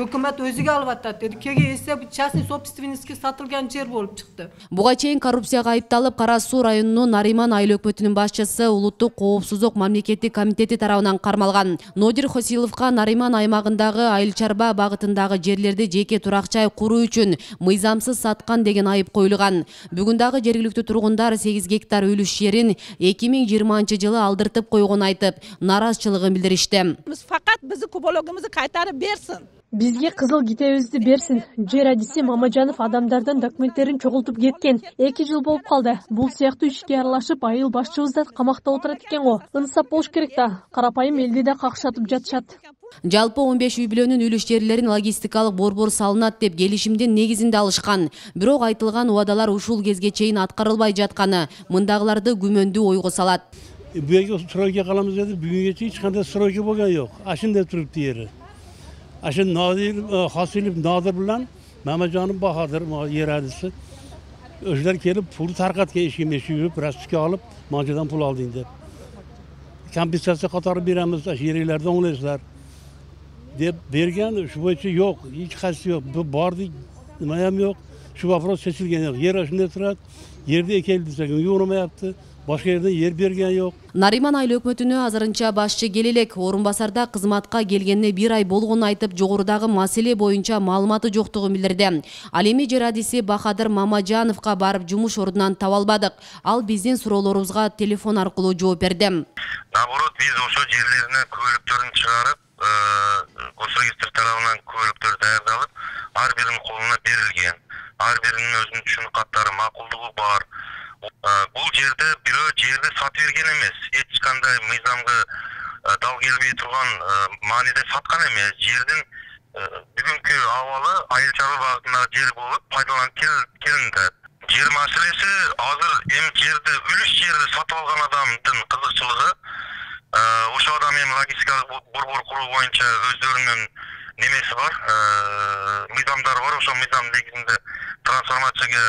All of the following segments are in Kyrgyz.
Hökümet özüge alıp attat dedi. Kege ese частный собственностьке satılgan жер болуп чыкты. Буга чейин коррупцияга айыпталып, Кара Суу районунун Нариман айыл өкмөтүнүн башчысы Улуттук коопсуздук мамлекеттик комитети тарабынан кармалган. Нодир Хосиловго Нариман аймагындагы айыл чарба багытындагы жерлерди жеке турак-жай куруу үчүн мыйзамсыз саткан деген айып коюлган. Бүгүн дагы жергиликтүү тургундар 8 гектар үлүш жерин 2020-жылы алдыртып койгонун айтып, нааразычылыгын билдиришти. Fakat bizi kubologumuzu kaytarıp bersin. Bizge kızıl gitebizdi bersin. Жер адиси Мамажанов адамдардын документтерин чогултуп кеткен. 2 жыл болуп калды. Бул сыяктуу ишке аралашып, айыл башчыбыз да камакта отурат экен го. Ынсап болуш керек да. Карапайым элди да какшатып жатышат. Жалпы 15 үй бүлөнүн үлүш жерлерин логистикалык борбор салынат деп келишимдин негизинде алышкан. Бирок айтылган убадалар ушул кезге чейин аткарылбай жатканы мындагыларды күмөндүү ойго салат. Bu yerge stroyga kalamiz dedi. Bugün hiç kanda stroyga bo'lgan yo'q. Aşında turibdi yeri. Aşın Nadir Hasilov Nadir bilan Mamajonim Bahodir yer adisi. O'shalar kelib pul tarqatgan ishga yurib, rastika olib, manjadan pul olding deb. Kompensatsiya qatori beramiz, yerlardan o'nglaysizlar deb bergan, shu bo'yicha yo'q, hech qaysi yo'q. Bu bordik, nima ham yo'q. Shu vafros seçilgan yo'q. Yer shunday turadi. Yerda ekel desak, yo'qolmayapti. Başka yerden yer bergen yok. Нариман айыл өкмөтүнө азырынча башчы келелек, орун басарда кызматка келгенине 1 ай болгонун айтып, жогорудагы маселе боюнча маалыматы жоктугун билдирди. Ал эми жер адиси Бахадыр Мамажановго барып жумуш ордунан таба албадык. Ал биздин суроолорубузга телефон аркылуу жооп берди. Наоборот, биз ошо жерлерине көбөлүктөрүн чыгарып, госрегистр тарабынан көбөлүктөр даярдалып, ар биринин колуна берилген. Ар биринин өзүнүн түшүнүк каттары, макулдугу бар. Бул жерде бирөө жерди сатып берген эмес. Эч кандай мыйзамга дал келбей турган мааниде саткан эмес. Жердин бүгүнкү абалы айыл чарба багытындагы жер болуп пайдаланып келинди. Жер маселеси азыр эми жерди үлүш жерди сатып алган адамдын кызыкчылыгы ошо адам эми логистикалык борбор куруу боюнча өздөрүнүн немеси бар, мыйзамдары бар. Ошо мыйзам негизинде трансформацияга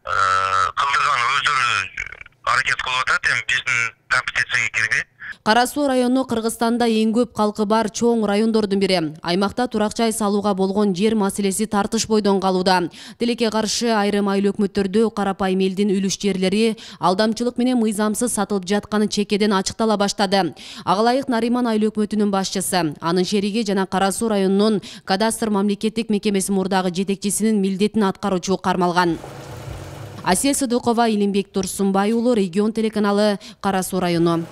кылдырган өздөрү аракет кылып атат, эми биздин компетенцияга кирбейт. Кара Суу району Кыргызстанда эң көп калкы бар чоң райондордун бири. Аймакта турак-жай салууга болгон жер маселеси тартыш бойдон калууда. Тилекке каршы айрым айыл өкмөттөрдө карапайым элдин үлүш жерлери алдамчылык менен мыйзамсыз сатылып жатканы чекеден ачыктала баштады. Ага ылайык Нариман айыл өкмөтүнүн башчысы, анын шериги жана Кара Суу районунун кадастр мамлекеттик мекемеси мурдагы жетекчисинин милдетин аткаруучу кармалган. Асел Сыдыкова, Илимбек Турсунбай уулу, Регион телеканалы, Кара Суу району.